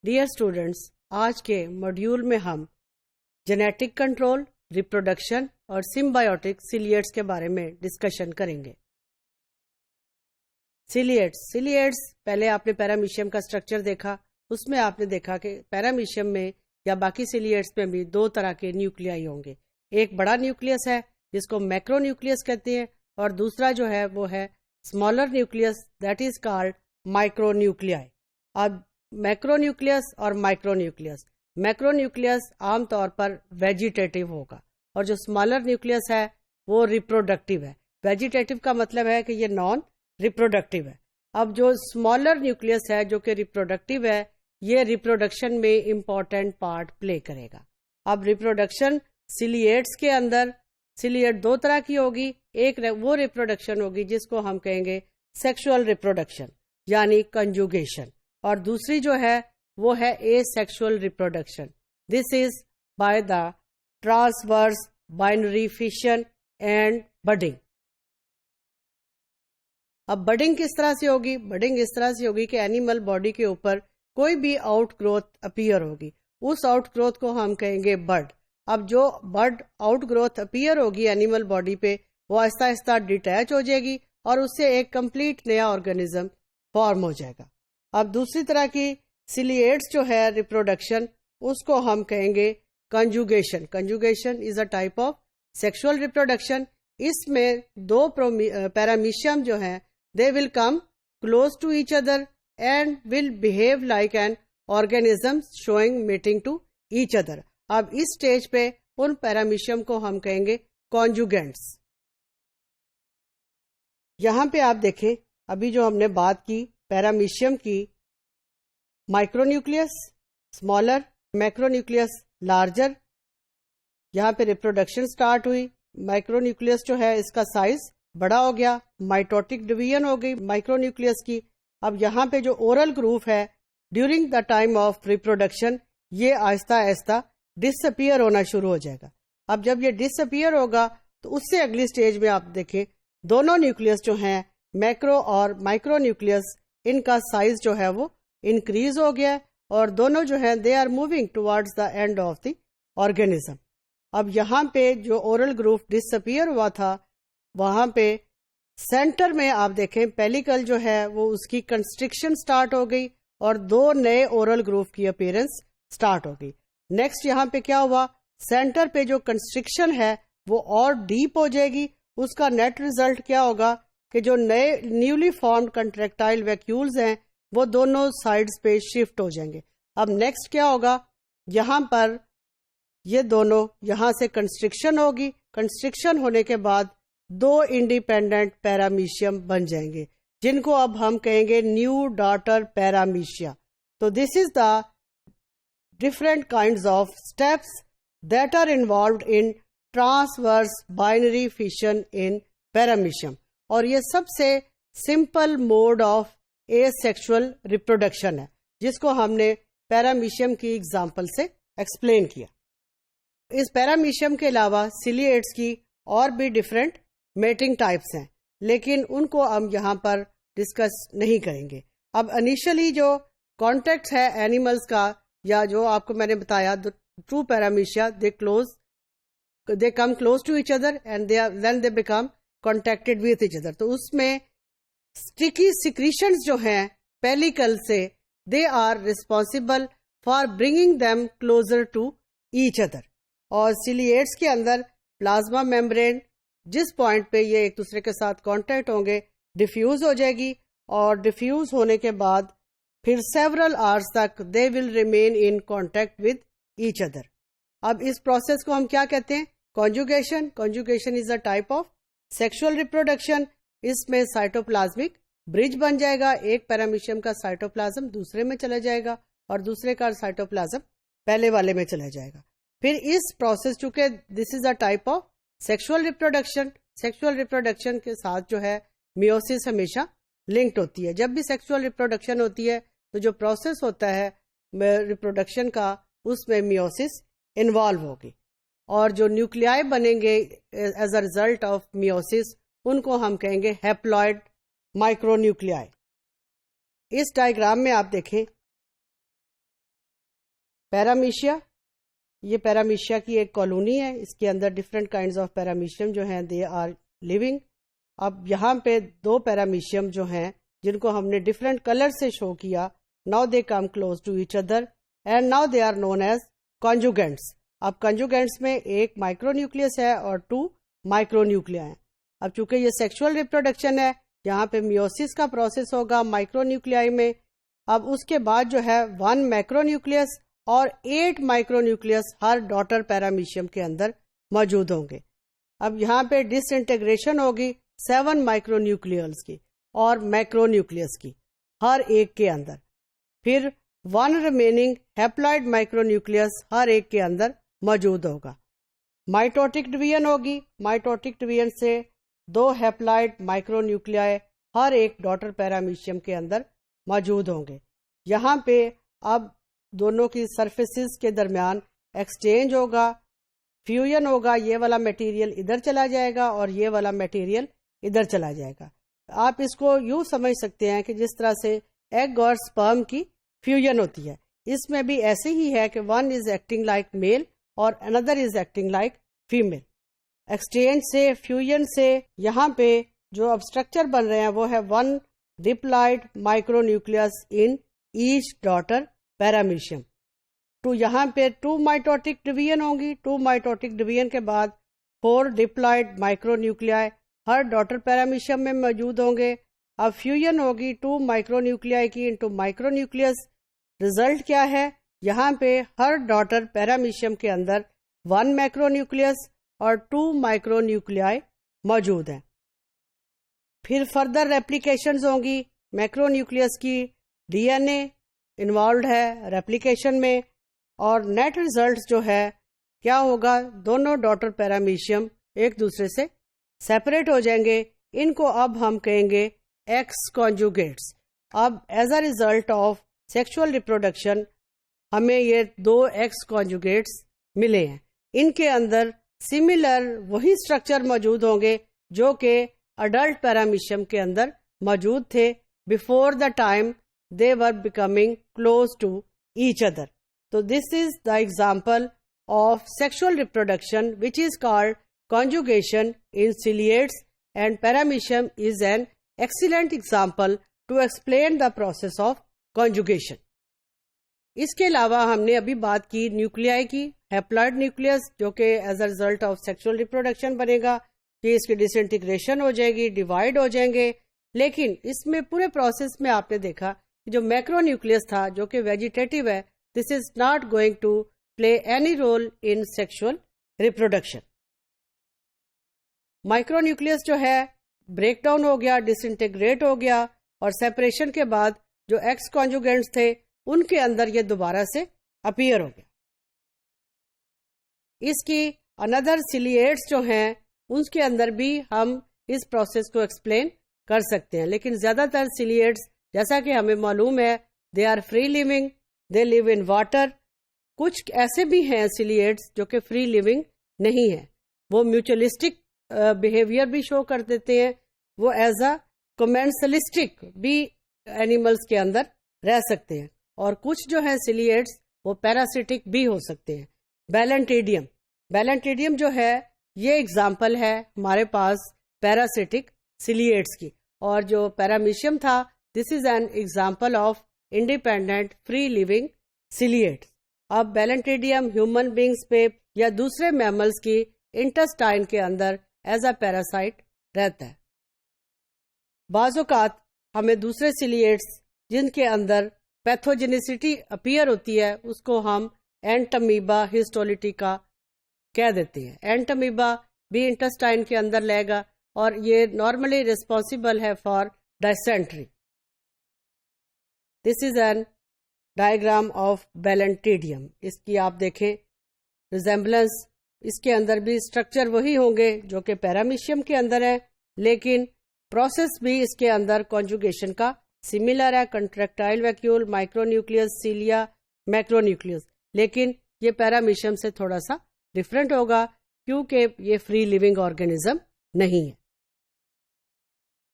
Dear students, آج کے module میں ہم جینیٹک کنٹرول، ریپروڈکشن اور سمبائیوٹک سیلیٹس کے بارے میں ڈسکشن کریں گے۔ سیلیٹس پہلے آپ نے پیرامیشیم کا سٹرکچر دیکھا، اس میں آپ نے دیکھا کہ پیرامیشیم میں یا باقی سیلیٹس میں بھی دو طرح کے نیوکلیائی ہوں گے۔ ایک بڑا نیوکلیس ہے جس کو میکرو نیوکلیس کہتے ہیں، اور دوسرا جو ہے وہ ہے smaller nucleus, that is called micro nuclei. اب میکرو نیوکلیس اور مائکرو نیوکلیس، میکرو نیوکلیس عام طور پر ویجیٹیٹو ہوگا، اور جو اسمالر نیوکلیس ہے وہ ریپروڈکٹیو ہے۔ ویجیٹیٹو کا مطلب ہے کہ یہ نان ریپروڈکٹیو ہے۔ اب جو اسمالر نیوکلیس ہے جو کہ ریپروڈکٹیو ہے، یہ ریپروڈکشن میں امپورٹنٹ پارٹ پلے کرے گا۔ اب ریپروڈکشن سیلیٹس کے اندر سیلیٹ دو طرح کی ہوگی، ایک وہ ریپروڈکشن ہوگی جس کو ہم کہیں گے سیکشول ریپروڈکشن یعنی کنجوگیشن، اور دوسری جو ہے وہ ہے asexual reproduction. This is by the transverse binary fission and budding. اب بڈنگ کس طرح سے ہوگی؟ بڈنگ اس طرح سے ہوگی کہ اینیمل باڈی کے اوپر کوئی بھی آؤٹ گروتھ اپیئر ہوگی، اس آؤٹ گروتھ کو ہم کہیں گے بڈ۔ اب جو بڈ آؤٹ گروتھ اپیئر ہوگی اینیمل باڈی پہ، وہ آہستہ آہستہ ڈیٹیچ ہو جائے گی اور اس سے ایک کمپلیٹ نیا آرگنزم فارم ہو جائے گا۔ اب دوسری طرح کی سیلیٹس جو ہے ریپروڈکشن، اس کو ہم کہیں گے conjugation. Conjugation is a type of sexual reproduction. اس میں دو پیرامیشیم جو ہیں they will come close to each other and will behave like an organism showing mating to each other۔ اب اس سٹیج پہ ان پیرامیشیم کو ہم کہیں گے کانجوگینٹس۔ یہاں پہ آپ دیکھیں، ابھی جو ہم نے بات کی پیرامیشیم کی، micro nucleus smaller, macro nucleus larger, یہاں پہ ریپروڈکشن سٹارٹ ہوئی۔ مائکرو نیوکلیس جو ہے اس کا سائز بڑا ہو گیا، مائٹوٹک ڈویژن ہو گئی مائکرو نیوکلیس کی۔ اب یہاں پہ جو اورل گروف ہے during the time of reproduction, یہ آہستہ آہستہ ڈس اپیئر ہونا شروع ہو جائے گا۔ اب جب یہ ڈس اپیئر ہوگا تو اس سے اگلی سٹیج میں آپ دیکھیں دونوں نیوکلیس جو ہیں میکرو اور مائکرو نیوکلیس، ان کا سائز جو ہے وہ انکریز ہو گیا، اور دونوں جو ہیں they are moving towards the end of the organism. اب یہاں پہ جو اورل گروف ڈس اپیئر ہوا تھا، وہاں پہ سینٹر میں آپ دیکھیں پیلیکل جو ہے وہ اس کی کنسٹرکشن سٹارٹ ہو گئی، اور دو نئے اورل گروف کی اپیرنس سٹارٹ ہو گئی۔ نیکسٹ یہاں پہ کیا ہوا، سینٹر پہ جو کنسٹرکشن ہے وہ اور ڈیپ ہو جائے گی۔ اس کا نیٹ ریزلٹ کیا ہوگا کہ جو نئے نیولی فارمڈ کنٹریکٹائل ویکیولز ہیں وہ دونوں سائڈز پہ شفٹ ہو جائیں گے۔ اب نیکسٹ کیا ہوگا، یہاں پر یہ دونوں یہاں سے کنسٹرکشن ہوگی، کنسٹرکشن ہونے کے بعد دو انڈیپینڈنٹ پیرامیشیم بن جائیں گے، جن کو اب ہم کہیں گے نیو ڈاٹر پیرامیشیا۔ تو this is the different kinds of steps that are involved in transverse binary fission in paramecium, اور یہ سب سے simple mode of asexual reproduction ہے، جس کو ہم نے پیرامیشیم کی ایگزامپل سے ایکسپلین کیا۔ اس پیرامیشیم کے علاوہ سیلیٹس کی اور بھی ڈفرینٹ میٹنگ ٹائپس ہیں، لیکن ان کو ہم یہاں پر ڈسکس نہیں کریں گے۔ اب انیشلی جو کانٹیکٹ ہے اینیملز کا، یا جو آپ کو میں نے بتایا true پیرامیشیا، they come close to each other and then they become contacted with each other۔ تو اس میں sticky secretions جو ہیں پیلیکل سے، they are responsible for bringing them closer to each other۔ اور سیلیٹس کے اندر پلازما میمبرین جس پوائنٹ پہ یہ ایک دوسرے کے ساتھ کانٹیکٹ ہوں گے ڈیفیوز ہو جائے گی، اور ڈیفیوز ہونے کے بعد پھر سیورل آورس تک they will remain in contact with each other. اب اس پروسیس کو ہم کیا کہتے ہیں؟ Conjugation. Conjugation is a type of sexual reproduction. اس میں سائٹوپلازمک برج بن جائے گا، ایک پیرامیشیم کا سائٹوپلازم دوسرے میں چلا جائے گا، اور دوسرے کا سائٹوپلازم پہلے والے میں چلا جائے گا۔ پھر اس پروسیس، چونکہ this is a type of sexual reproduction, sexual reproduction کے ساتھ جو ہے میوسس ہمیشہ لنکڈ ہوتی ہے۔ جب بھی سیکشول ریپروڈکشن ہوتی ہے تو جو پروسیس ہوتا ہے ریپروڈکشن کا، اس میں میوسس انوالو ہوگی، اور جو نیوکلیائی بنیں گے as a result of meiosis, ان کو ہم کہیں گے ہیپلوئڈ مائکرو نیوکلیائی۔ اس ڈائیگرام میں آپ دیکھیں پیرامیشیا، یہ پیرامیشیا کی ایک کالونی ہے، اس کے اندر ڈفرینٹ کائنڈز آف پیرامیشیم جو ہیں دے آر لیونگ. اب یہاں پہ دو پیرامیشیم جو ہیں جن کو ہم نے ڈفرینٹ کلر سے شو کیا، now they come close to each other and now they are known as conjugants. اب کنجوگینٹس میں ایک مائکرو نیوکلیس ہے اور 2 مائکرو نیوکلیا ہیں. اب چونکہ یہ سیکشول ریپروڈکشن ہے، یہاں پہ میوسس کا پروسیس ہوگا مائکرو نیوکلیائی میں. اب اس کے بعد جو ہے 1 مائکرو نیوکلیس اور 8 مائکرو نیوکلیس ہر ڈاٹر پیرامیشیم کے اندر موجود ہوں گے. اب یہاں پہ ڈس انٹیگریشن ہوگی 7 مائکرو نیوکلیئرز کی اور مائکرو نیوکلیس کی ہر ایک کے اندر. پھر 1 ریمیننگ ہیپلائڈ مائکرو نیوکلیس ہر ایک کے اندر موجود ہوگا. مائٹوٹک ڈویژن ہوگی، مائٹوٹک ڈویژن سے 2 ہیپلائڈ مائکرو نیوکلیائی ہر ایک ڈاٹر پیرامیشیم کے اندر موجود ہوں گے. یہاں پہ اب دونوں کی سرفیسز کے درمیان ایکسچینج ہوگا، فیوژن ہوگا، یہ والا میٹیریل ادھر چلا جائے گا اور یہ والا میٹیریل ادھر چلا جائے گا. آپ اس کو یوں سمجھ سکتے ہیں کہ جس طرح سے ایگ اور سپرم کی فیوژن ہوتی ہے، اس میں بھی ایسے ہی ہے کہ 1 از ایکٹنگ لائک میل اور other is acting like female. Exchange سے، فیوژن سے یہاں پہ جو اب اسٹرکچر بن رہے ہیں وہ ہے 1 ڈپلائڈ مائکرو نیوکلیس ان ایچ ڈاٹر پیرامیشیم. تو یہاں پہ 2 مائٹوٹک ڈویژن ہوں گی، 2 مائٹوٹک ڈویژن کے بعد 4 ڈپلائڈ مائکرو نیوکلیائی ہر ڈاٹر پیرامیشیم میں موجود ہوں گے. اب فیوژن ہوگی 2 مائکرو نیوکلیائی کی انٹو مائکرو نیوکلیس. رزلٹ کیا ہے؟ یہاں پہ ہر ڈاٹر پیرامیشیم کے اندر 1 مائکرو نیوکلیس اور 2 مائکرو نیوکلیائی موجود ہیں. پھر فردر ریپلیکیشنز ہوں گی مائکرو نیوکلیس کی. ڈی این اے انوالوڈ ہے ریپلیکیشن میں اور نیٹ ریزلٹ جو ہے کیا ہوگا، دونوں ڈاٹر پیرامیشیم ایک دوسرے سے سیپریٹ ہو جائیں گے. ان کو اب ہم کہیں گے ایکس کانجوگیٹس. اب as a result of sexual reproduction ہمیں یہ 2 ایکس کانجوگیٹس ملے ہیں. ان کے اندر سملر وہی اسٹرکچر موجود ہوں گے جو کہ اڈلٹ پیرامیشیم کے اندر موجود تھے before the time they were becoming close to each other. So this is the example of sexual reproduction which is called conjugation in ciliates, and paramecium is an excellent example to explain the process of conjugation. اس کے علاوہ ہم نے ابھی بات کی نیوکلیائی کی، ہیپلائڈ nucleus جو کہ as a result of sexual reproduction بنے گا کہ اس کی ڈس انٹیگریشن ہو جائے گی، ڈیوائڈ ہو جائیں گے. لیکن اس میں پورے پروسیس میں آپ نے دیکھا جو میکرو نیوکلیس تھا جو کہ ویجیٹیٹو ہے، this is not going to play any role in sexual reproduction. Micro nucleus جو ہے بریک ڈاؤن ہو گیا، ڈس انٹیگریٹ ہو گیا اور سیپریشن کے بعد جو ایکس کانجوگینٹس تھے ان کے اندر یہ دوبارہ سے اپیئر ہو گیا. اس کی اندر سیلیٹس جو ہیں اس کے اندر بھی ہم اس پروسیس کو ایکسپلین کر سکتے ہیں، لیکن زیادہ تر سیلیٹس جیسا کہ ہمیں معلوم ہے they are free living, they live in water. کچھ ایسے بھی ہیں سیلیٹس جو کہ فری لیونگ نہیں ہیں، وہ میوچلسٹک بیہیویئر بھی شو کر دیتے ہیں، وہ ایز اے کومینسلسٹک بھی اینیملز کے اندر رہ سکتے ہیں. اور کچھ جو ہیں سیلیٹس وہ پیراسیٹک بھی ہو سکتے ہیں. بیلنٹیڈیم جو ہے یہ ایگزامپل ہے ہمارے پاس پیراسیٹک سیلیٹس کی، اور جو پیرامیشیم تھا this is an example of independent free living ciliate. اب بیلنٹیڈیم ہیومن بینگز پہ یا دوسرے میملز کی انٹسٹائن کے اندر ایز اے پیراسائٹ رہتا ہے. بعض اوقات ہمیں دوسرے سیلیٹس جن کے اندر پیتھوجینیسٹی اپیئر ہوتی ہے اس کو ہم اینٹامیبا ہسٹولیٹیکا کہہ دیتے ہیں. اینٹامیبا بھی انٹسٹائن کے اندر لے گا اور یہ نارملی ریسپانسبل ہے for dysentery. This is an diagram of balantidium. اس کی آپ دیکھیں ریزمبلنس، اس کے اندر بھی اسٹرکچر وہی ہوں گے جو کہ پیرامیشیم کے اندر ہے، لیکن پروسیس بھی اس کے اندر کانجوگیشن کا سملر ہے. کنٹریکٹائل ویکیول، مائکرو نیوکلیس، سیلیا، میکرو نیوکلیس، لیکن یہ پیرامیشیم سے تھوڑا سا ڈفرینٹ ہوگا کیونکہ یہ فری لیونگ آرگینزم نہیں ہے.